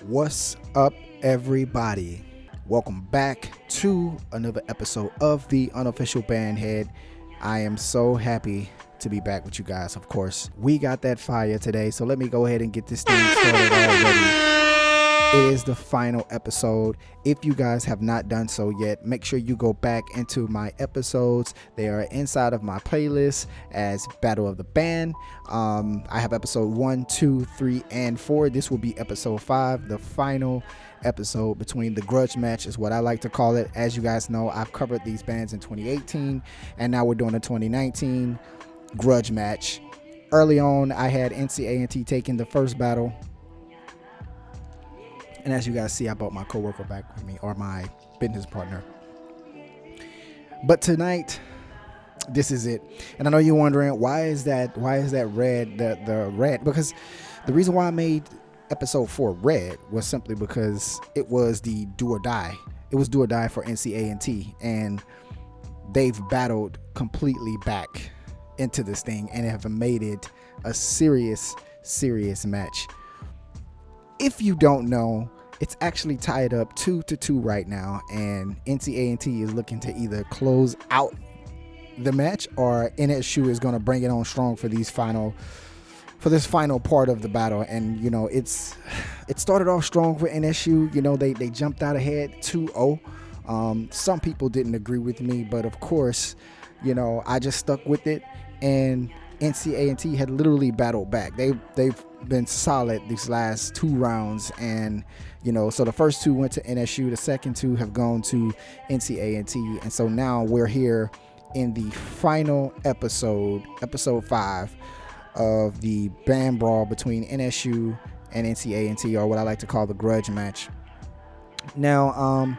What's up, everybody? Welcome back to another episode of the Unofficial Bandhead. I am so happy to be back with you guys. Of course, we got that fire today, so let me go ahead and get this thing started already. It is the final episode. If you guys have not done so yet, make sure you go back into my episodes. They are inside of my playlist as Battle of the Band. I have episode 1, 2, 3, and 4. This will be episode 5, the final episode between the grudge match is what I like to call it. As you guys know, I've covered these bands in 2018, and now we're doing a 2019 grudge match. Early on, I had NCAT taking the first battle. And as you guys see, I brought my coworker back with me, or my business partner. But tonight, this is it. And I know you're wondering, why is that red, the red? Because the reason why I made episode 4 red was simply because it was the do or die. It was do or die for NCAT, and they've battled completely back into this thing and have made it a serious match. If you don't know, it's actually tied up 2-2 right now, and NCAT is looking to either close out the match, or NSU is going to bring it on strong for this final part of the battle. And you know, it started off strong for NSU. You know, they jumped out ahead 2-0. Some people didn't agree with me, but of course, you know, I just stuck with it, and NCAT had literally battled back. They've been solid these last 2 rounds, and you know, so the first 2 went to NSU, the second 2 have gone to NCAT, and so now we're here in the final episode 5 of the band brawl between NSU and NCAT, or what I like to call the grudge match. Now,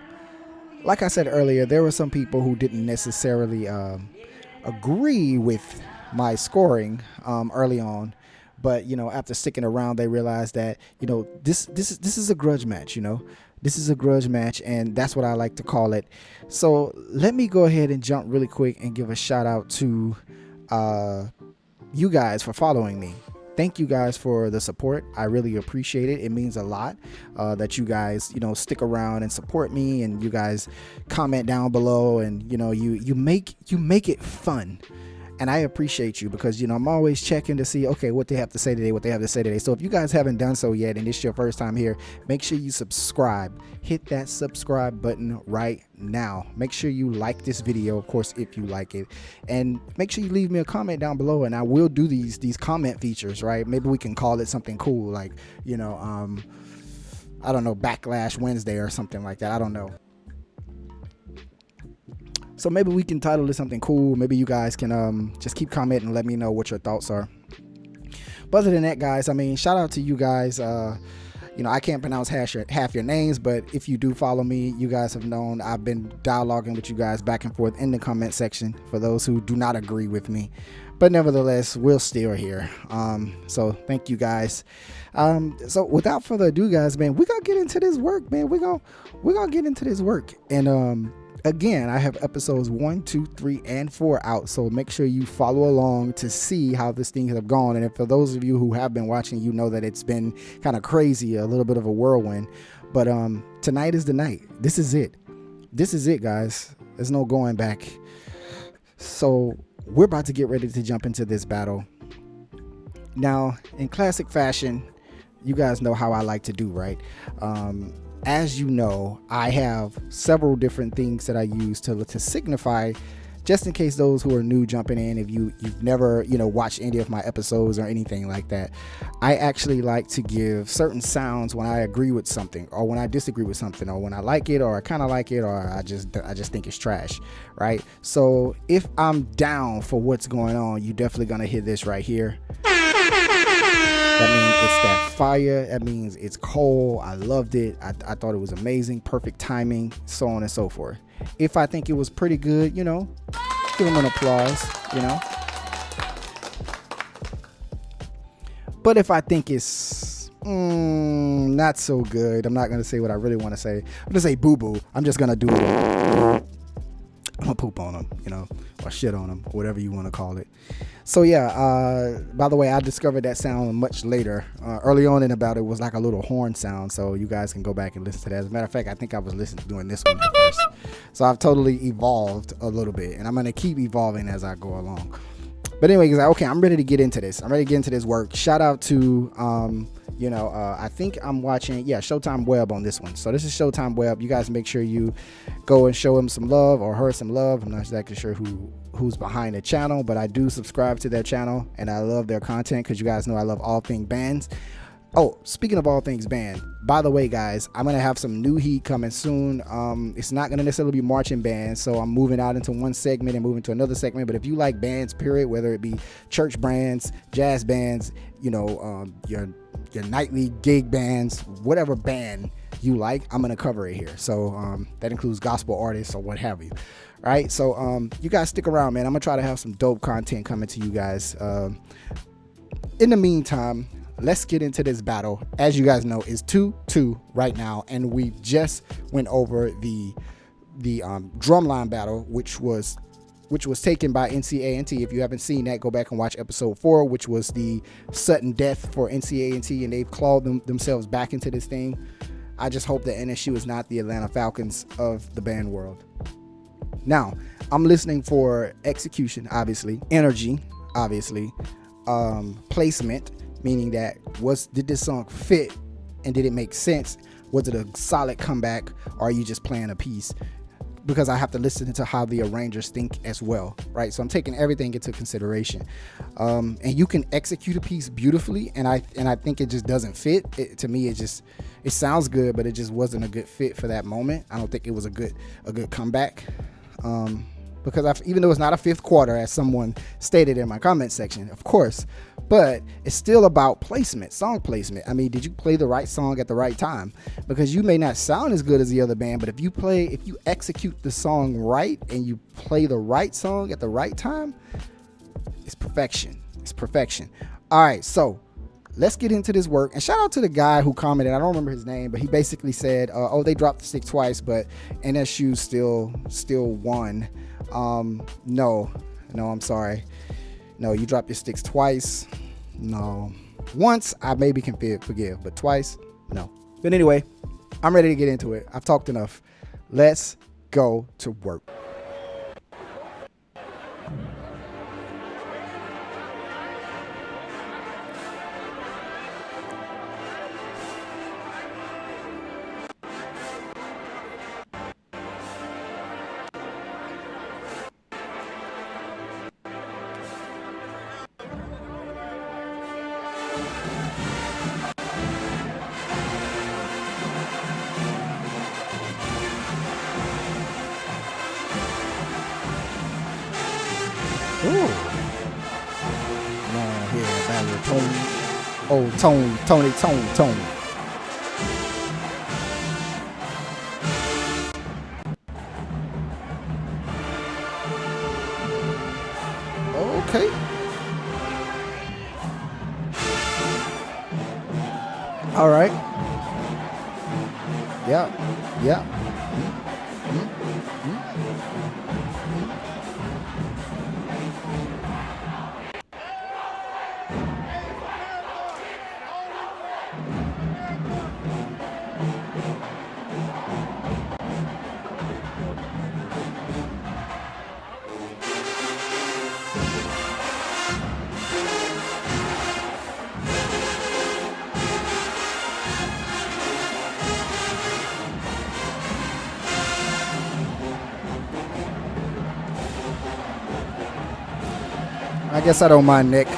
like I said earlier, there were some people who didn't necessarily agree with my scoring early on, but you know, after sticking around, they realized that, you know, this is a grudge match. You know, this is a grudge match, and that's what I like to call it. So let me go ahead and jump really quick and give a shout out to you guys for following me. Thank you guys for the support. I really appreciate it. It means a lot that you guys, you know, stick around and support me, and you guys comment down below, and you know, you make it fun. And I appreciate you, because, you know, I'm always checking to see, okay, what they have to say today, So if you guys haven't done so yet, and it's your first time here, make sure you subscribe. Hit that subscribe button right now. Make sure you like this video, of course, if you like it. And make sure you leave me a comment down below, and I will do these comment features, right? Maybe we can call it something cool, like, you know, I don't know, Backlash Wednesday or something like that. I don't know. So maybe we can title it something cool. Maybe you guys can just keep commenting and let me know what your thoughts are. But other than that, guys, I mean, shout out to you guys. You know, I can't pronounce half your names, but if you do follow me, you guys have known I've been dialoguing with you guys back and forth in the comment section for those who do not agree with me. But nevertheless, we're still here. So thank you guys. So without further ado, guys, man, we're gonna get into this work, man. We're gonna get into this work. And again, I have episodes 1, 2, 3, and 4 out, so make sure you follow along to see how this thing has gone. And for those of you who have been watching, you know that it's been kind of crazy, a little bit of a whirlwind. But tonight is the night. This is it. This is it, guys. There's no going back. So we're about to get ready to jump into this battle. Now, in classic fashion, you guys know how I like to do, right? As you know, I have several different things that I use to signify, just in case those who are new jumping in, if you've never, you know, watched any of my episodes or anything like that. I actually like to give certain sounds when I agree with something, or when I disagree with something, or when I like it, or I kind of like it, or I just think it's trash, right? So if I'm down for what's going on, you're definitely gonna hear this right here. That means it's that fire. That means it's cold. I loved it. I thought it was amazing. Perfect timing, so on and so forth. If I think it was pretty good, you know, give them an applause, you know. But if I think it's not so good, I'm not going to say what I really want to say. I'm going to say boo-boo. I'm just going to do it. I'm going to poop on them, you know, or shit on them, whatever you want to call it. So yeah, by the way, I discovered that sound much later. Early on in about it was like a little horn sound, so you guys can go back and listen to that. As a matter of fact, I think I was listening doing this one first. So I've totally evolved a little bit, and I'm gonna keep evolving as I go along. But anyway, okay, I'm ready to get into this. I'm ready to get into this work. Shout out to I think I'm watching Showtime Web on this one. So this is Showtime Web. You guys make sure you go and show him some love or her some love. I'm not exactly sure who's behind the channel, but I do subscribe to their channel and I love their content because you guys know I love all things bands. Oh, speaking of all things band, by the way, guys, I'm going to have some new heat coming soon. It's not going to necessarily be marching bands, so I'm moving out into one segment and moving to another segment. But if you like bands, period, whether it be church bands, jazz bands, your nightly gig bands, whatever band you like, I'm going to cover it here. So that includes gospel artists or what have you. All right, so you guys stick around, man. I'm going to try to have some dope content coming to you guys. In the meantime, let's get into this battle. As you guys know, it's 2-2 right now, and we just went over the drumline battle, which was taken by NCAT. If you haven't seen that, go back and watch episode 4, which was the sudden death for NCAT, and they've clawed themselves back into this thing. I just hope that NSU is not the Atlanta Falcons of the band world. Now, I'm listening for execution, obviously, energy, obviously, placement, meaning that did this song fit and did it make sense? Was it a solid comeback, or are you just playing a piece? Because I have to listen to how the arrangers think as well, right? So I'm taking everything into consideration. And you can execute a piece beautifully, and I think it just doesn't fit. To me, it sounds good, but it just wasn't a good fit for that moment. I don't think it was a good comeback. Because even though it's not a fifth quarter, as someone stated in my comment section, of course, but it's still about placement, song placement. I mean, did you play the right song at the right time? Because you may not sound as good as the other band, but if you execute the song right and you play the right song at the right time, it's perfection. It's perfection. All right, so let's get into this work. And shout out to the guy who commented. I don't remember his name, but he basically said, they dropped the stick twice, but NSU still won. No, I'm sorry. No, you dropped your sticks twice. No. Once, I maybe can forgive, but twice, no. But anyway, I'm ready to get into it. I've talked enough. Let's go to work. Ooh. Long hair, battle Tony. Oh, Tony. Okay. All right. Yeah. I guess I don't mind, Nick.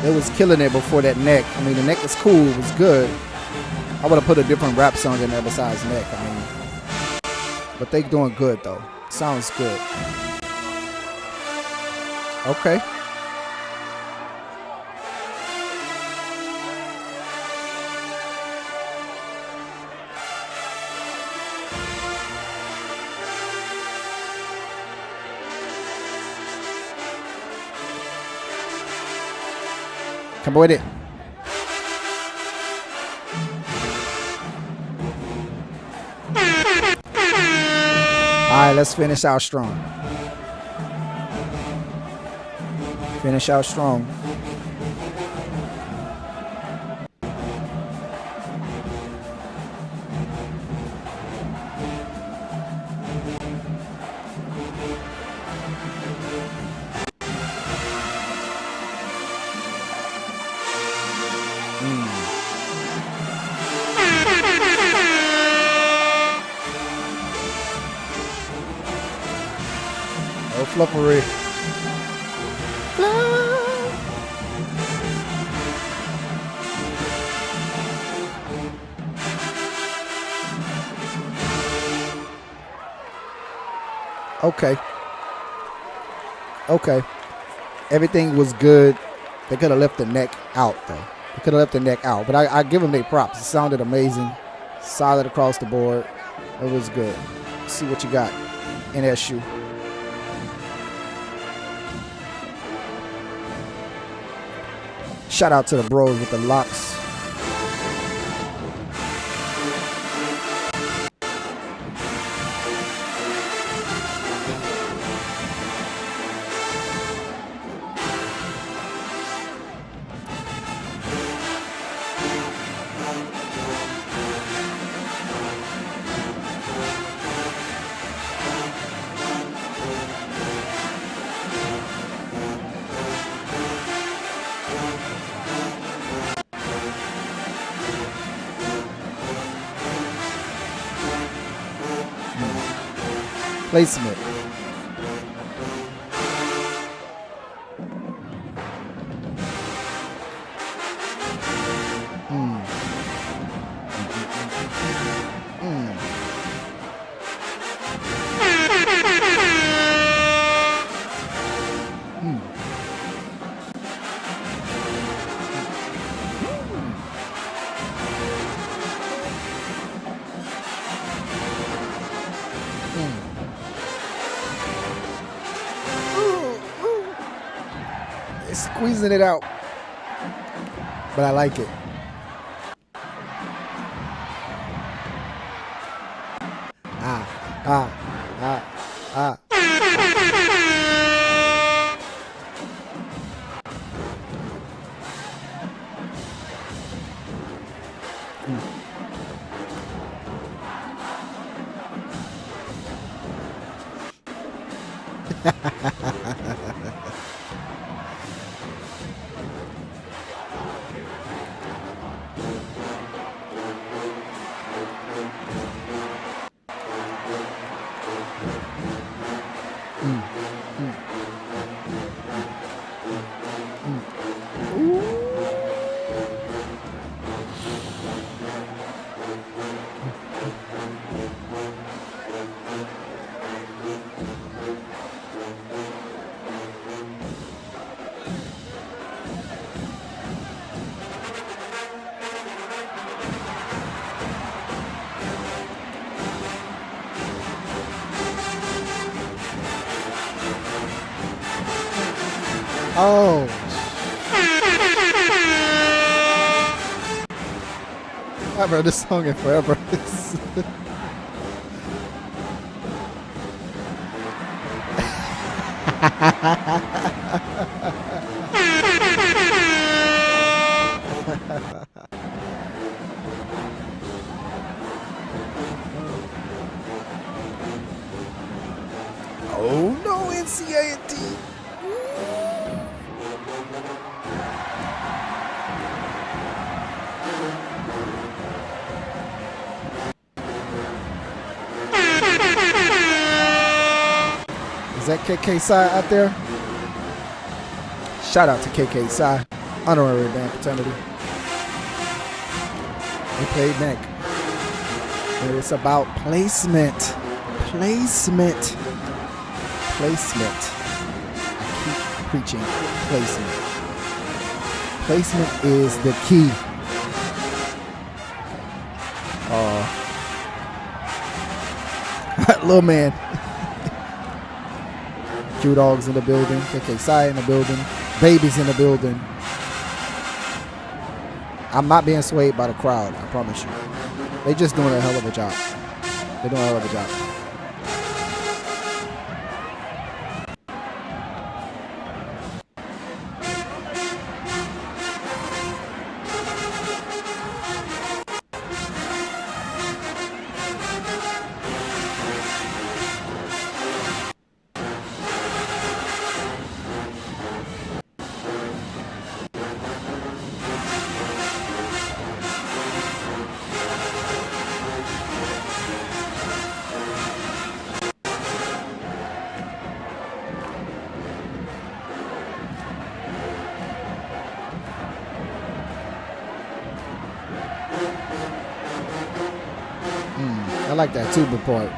It was killing it before that neck. I mean, the neck is cool. It was good. I would have put a different rap song in there besides neck. I mean, but they doing good though. Sounds good. Okay. Come with it. All right, let's finish out strong. Finish out strong. No fluffery. Okay. Okay. Everything was good. They could have left the neck out, though. They could have left the neck out. But I give them their props. It sounded amazing. Solid across the board. It was good. Let's see what you got. NSU. Shout out to the bros with the locks. Placement. Squeezing it out, but I like it. Oh. I've heard this song in forever. Oh no, NCAT. Is that KK Sai out there? Shout out to KK Sai. Honorary band fraternity. They played neck. And it's about placement. Placement. Placement. I keep preaching placement. Placement is the key. Little man. Q-Dog's in the building. KK Sai in the building. Baby's in the building. I'm not being swayed by the crowd, I promise you. They just doing a hell of a job. They're doing a hell of a job. I like that tuba part.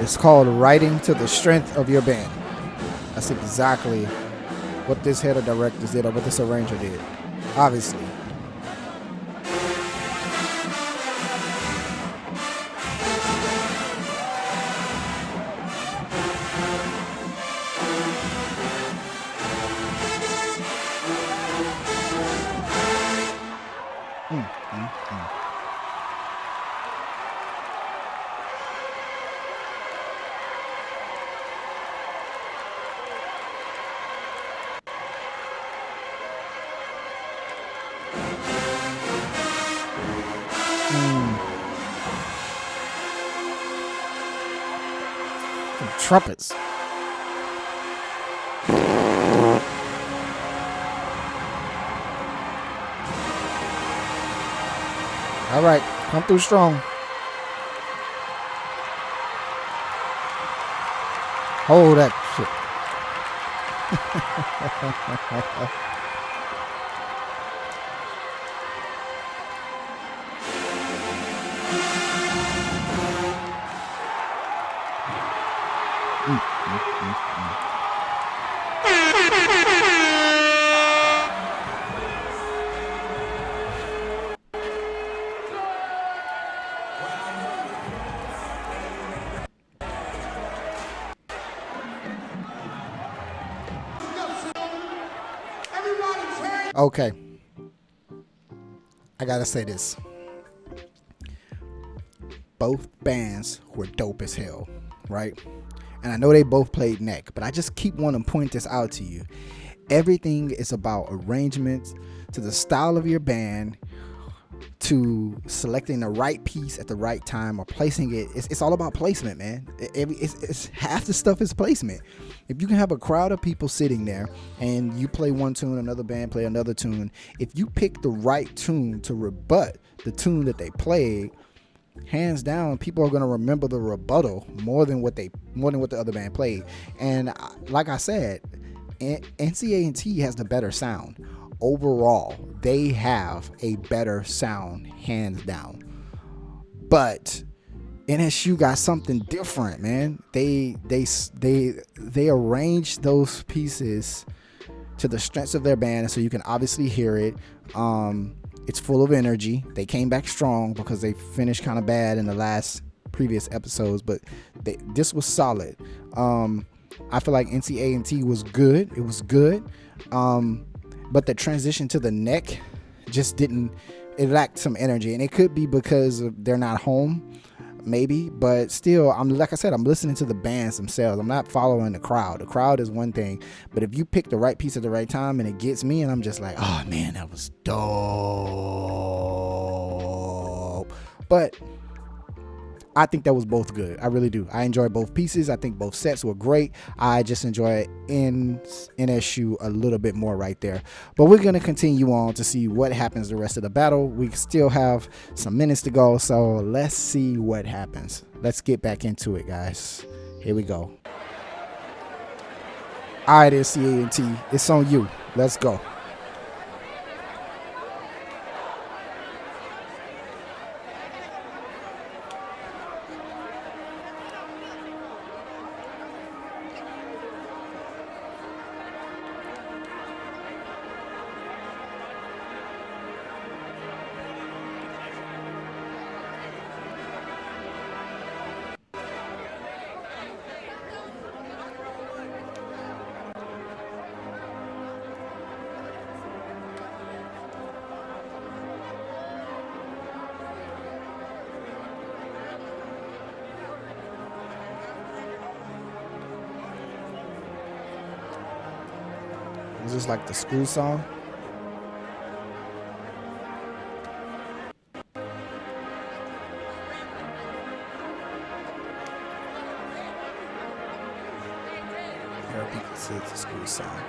It's called writing to the strength of your band. That's exactly what this head of directors did, or what this arranger did. Obviously. Trumpets. All right, come through strong. Hold that shit. Okay, I gotta say this. Both bands were dope as hell, right? And I know they both played neck, but I just keep wanting to point this out to you. Everything is about arrangements, to the style of your band, to selecting the right piece at the right time, or placing it. It's all about placement, man. It's half the stuff is placement. If you can have a crowd of people sitting there and you play one tune, another band play another tune, if you pick the right tune to rebut the tune that they played, hands down, people are going to remember the rebuttal more than what the other band played. And like I said, NCAT has the better sound. Overall, they have a better sound, hands down. But NSU got something different, man. They arranged those pieces to the strengths of their band, so you can obviously hear it. It's full of energy. They came back strong because they finished kind of bad in the last previous episodes, but this was solid. I feel like NCAT was good. It was good. But the transition to the neck just didn't, it lacked some energy, and it could be because they're not home, maybe, but still, like I said, I'm listening to the bands themselves. I'm not following the crowd. The crowd is one thing, but if you pick the right piece at the right time and it gets me, and I'm just like, oh man, that was dope. But I think that was both good. I really do. I enjoy both pieces. I think both sets were great. I just enjoy NSU a little bit more right there. But we're going to continue on to see what happens the rest of the battle. We still have some minutes to go, so let's see what happens. Let's get back into it, guys. Here we go. All right, NCAT, it's on you. Let's go. Is this like the school song? Here people say it's a school song.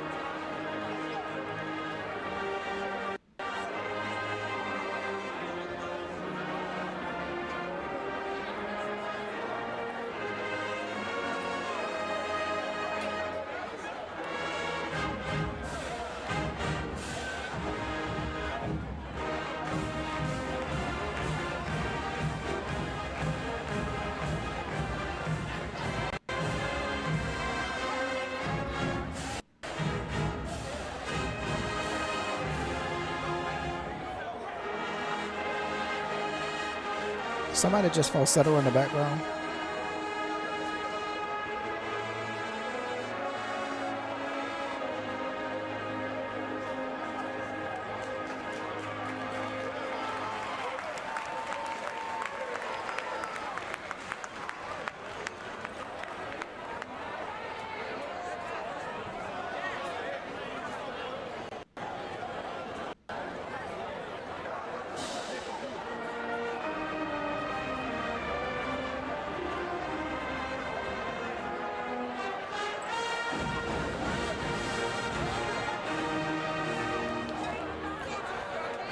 Somebody just falsetto in the background.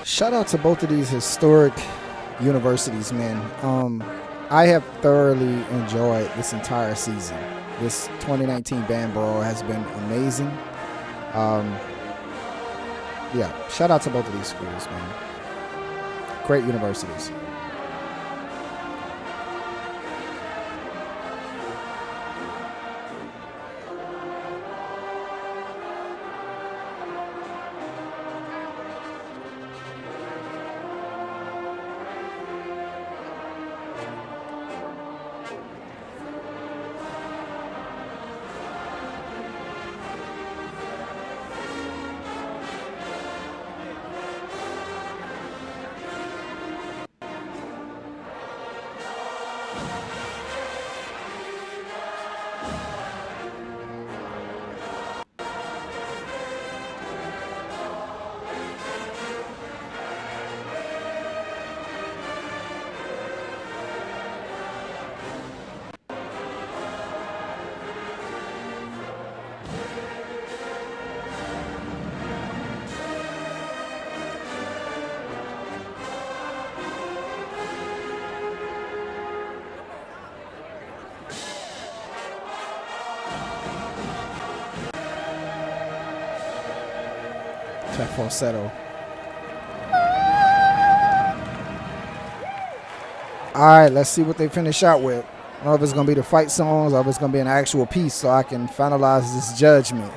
Shout out to both of these historic universities, man. I have thoroughly enjoyed this entire season. This 2019 band Brawl has been amazing. Yeah, shout out to both of these schools, man. Great universities. That falsetto. All right, let's see what they finish out with. I don't know if it's going to be the fight songs or if it's going to be an actual piece so I can finalize this judgment.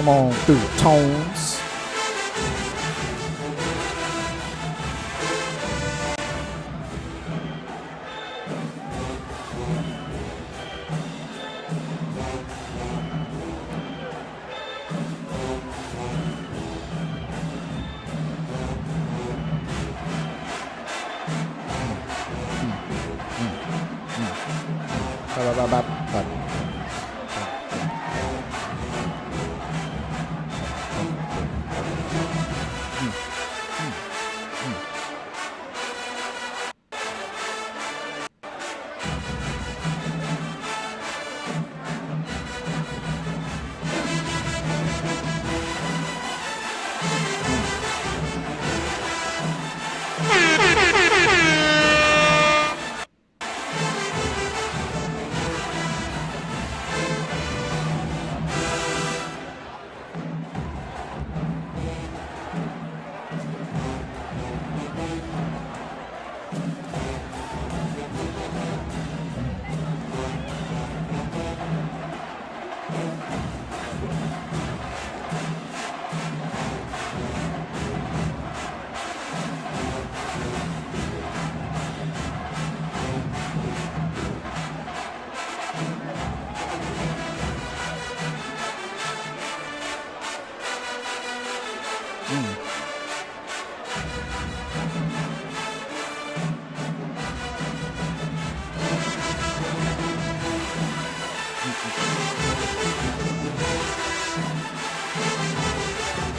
come on through tones.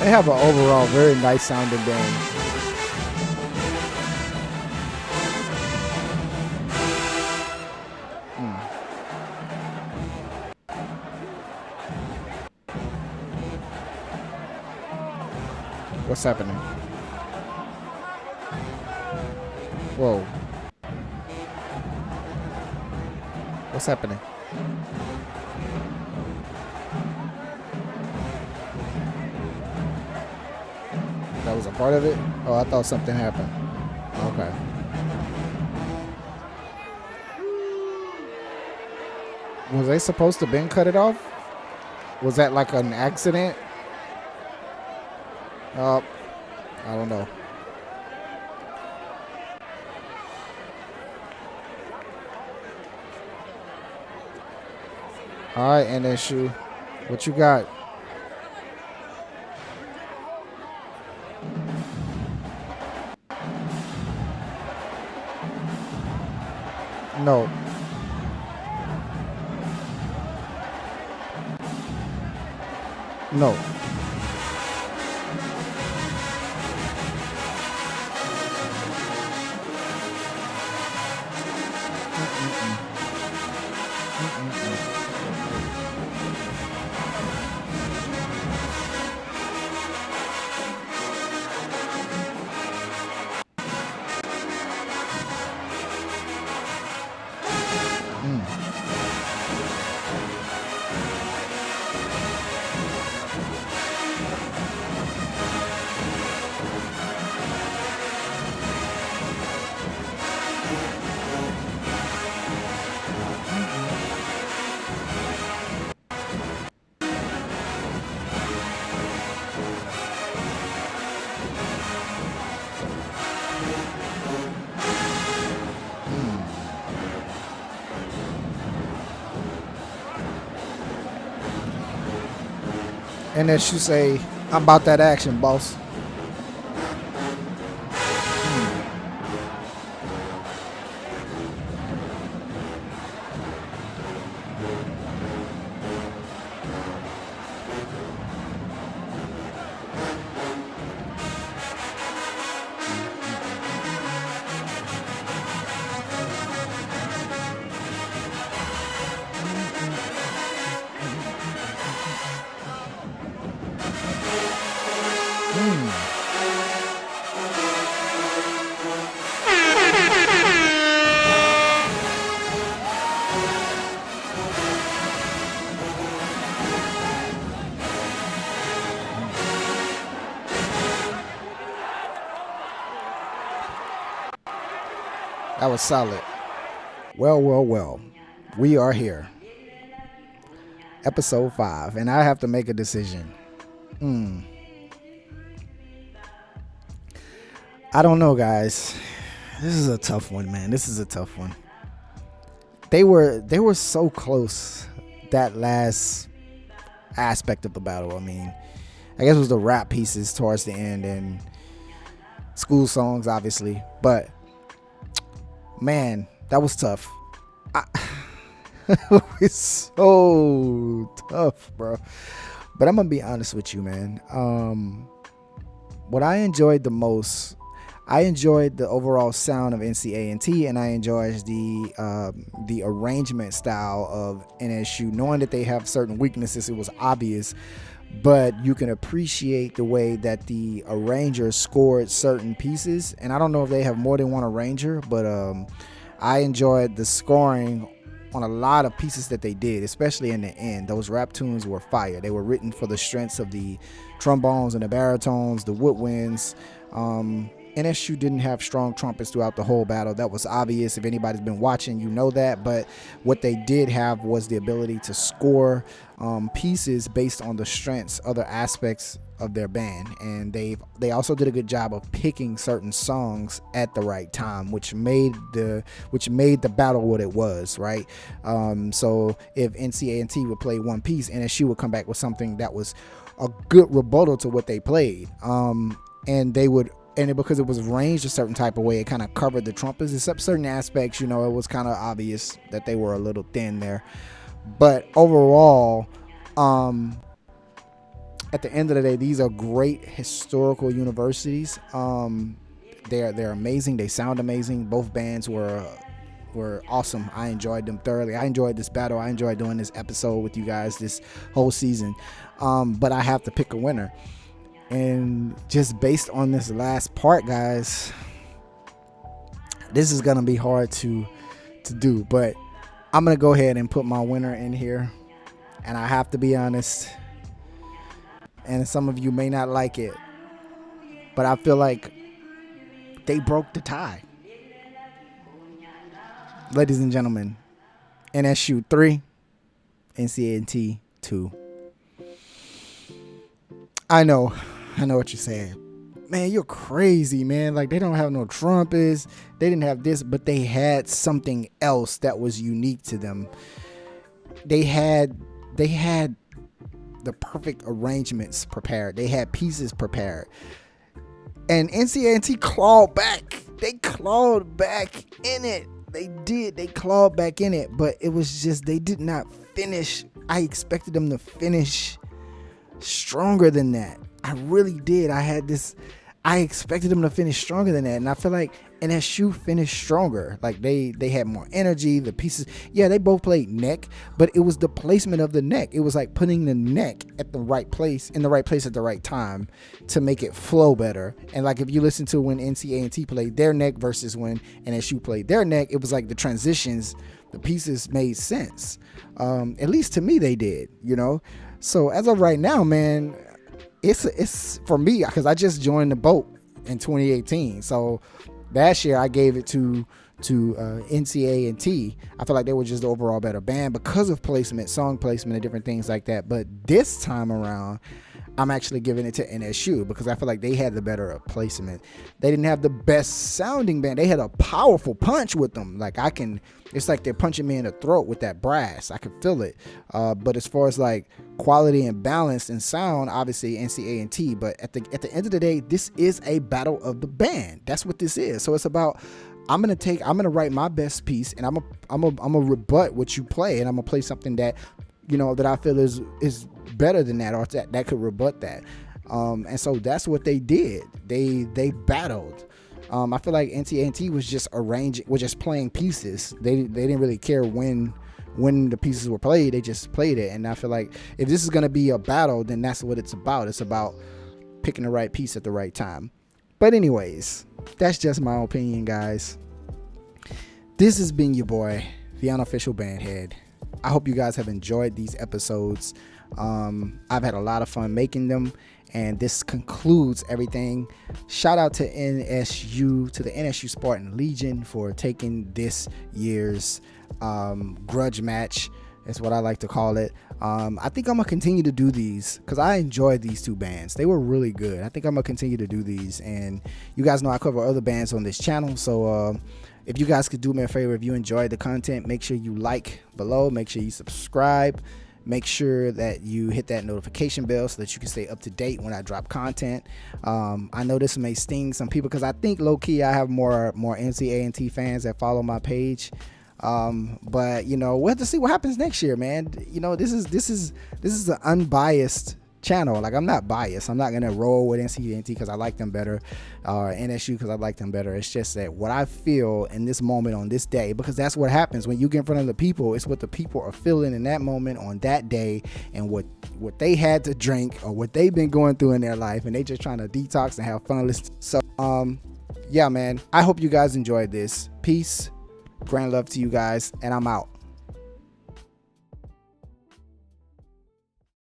They have an overall very nice sounding band. What's happening? Whoa. What's happening? That was a part of it? Oh, I thought something happened. Okay. Was they supposed to been cut it off? Was that like an accident? I don't know. All right, NSU, what you got? No. No. And then she say, I'm about that action, boss. That was solid. Well, well, well. We are here. Episode 5. And I have to make a decision. Mm. I don't know, guys. This is a tough one, man. This is a tough one. They were so close, that last aspect of the battle. I mean, I guess it was the rap pieces towards the end and school songs, obviously. But man, that was tough. It's so tough, bro. But I'm gonna be honest with you, man. What I enjoyed the most, I enjoyed the overall sound of NCAT, and I enjoyed the arrangement style of NSU. Knowing that they have certain weaknesses, it was obvious, but you can appreciate the way that the arranger scored certain pieces. And I don't know if they have more than one arranger, but I enjoyed the scoring on a lot of pieces that they did, especially in the end. Those rap tunes were fire. They were written for the strengths of the trombones and the baritones, the woodwinds. NSU didn't have strong trumpets throughout the whole battle. That was obvious. If anybody's been watching, you know that. But what they did have was the ability to score pieces based on the strengths, other aspects of their band. And they also did a good job of picking certain songs at the right time, which made the battle what it was, right? So if NCAT would play one piece, NSU would come back with something that was a good rebuttal to what they played. And they would, and because it was arranged a certain type of way, it kind of covered the trumpets. Except certain aspects, it was kind of obvious that they were a little thin there. But overall, at the end of the day, these are great historical universities. They're amazing. They sound amazing. Both bands were awesome. I enjoyed them thoroughly. I enjoyed this battle. I enjoyed doing this episode with you guys this whole season. But I have to pick a winner. And just based on this last part, guys, this is going to be hard to do. But I'm going to go ahead and put my winner in here. And I have to be honest, and some of you may not like it, but I feel like they broke the tie. Ladies and gentlemen, NSU 3, NCAT 2. I know what you're saying. Man, you're crazy, man. Like, they don't have no trumpets. They didn't have this, but they had something else that was unique to them. They had the perfect arrangements prepared. They had pieces prepared. And NCAT clawed back. They clawed back in it. They did. They clawed back in it. But it was just, they did not finish. I expected them to finish stronger than that. I really did. I expected them to finish stronger than that. And I feel like NSU finished stronger. Like, they had more energy. The pieces, yeah, they both played neck, but it was the placement of the neck. It was like putting the neck at the right place, in the right place at the right time to make it flow better. And like, if you listen to when NCAT played their neck versus when NSU played their neck, it was like the transitions, the pieces made sense. At least to me, they did, So as of right now, man, it's for me, because I just joined the boat in 2018. So last year I gave it to NCAT. I feel like they were just the overall better band because of placement, song placement, and different things like that. But this time around, I'm actually giving it to NSU because I feel like they had the better placement. They didn't have the best sounding band. They had a powerful punch with them. Like, it's like they're punching me in the throat with that brass. I can feel it. But as far as like quality and balance and sound, obviously NCAT. But at the end of the day, this is a battle of the band. That's what this is. So it's about, I'm gonna write my best piece, and I'm gonna rebut what you play, and I'm gonna play something that that I feel is better than that, or that could rebut that. And so that's what they did. They battled. I feel like NCAT was just playing pieces. They didn't really care when the pieces were played. They just played it. And I feel like if this is gonna be a battle, then that's what it's about. It's about picking the right piece at the right time. But anyways, that's just my opinion, guys. This has been your boy, the Unofficial Bandhead. I hope you guys have enjoyed these episodes. I've had a lot of fun making them, and this concludes everything. Shout out to NSU, to the NSU Spartan Legion, for taking this year's grudge match It's what I like to call it. I think I'm gonna continue to do these because I enjoyed these two bands. They were really good. I think I'm gonna continue to do these, and you guys know I cover other bands on this channel. So if you guys could do me a favor, if you enjoyed the content, make sure you like below, make sure you subscribe, make sure that you hit that notification bell so that you can stay up to date when I drop content. I know this may sting some people because I think low-key I have more NCAT fans that follow my page. But you know, we'll have to see what happens next year, man. You know, this is an unbiased channel. Like, I'm not biased. I'm not gonna roll with NCAT because I like them better, or NSU because I like them better. It's just that what I feel in this moment on this day, because that's what happens when you get in front of the people. It's what the people are feeling in that moment on that day, and what they had to drink or what they've been going through in their life, and they just trying to detox and have fun. So yeah, man, I hope you guys enjoyed this. Peace, grand love to you guys, and I'm out.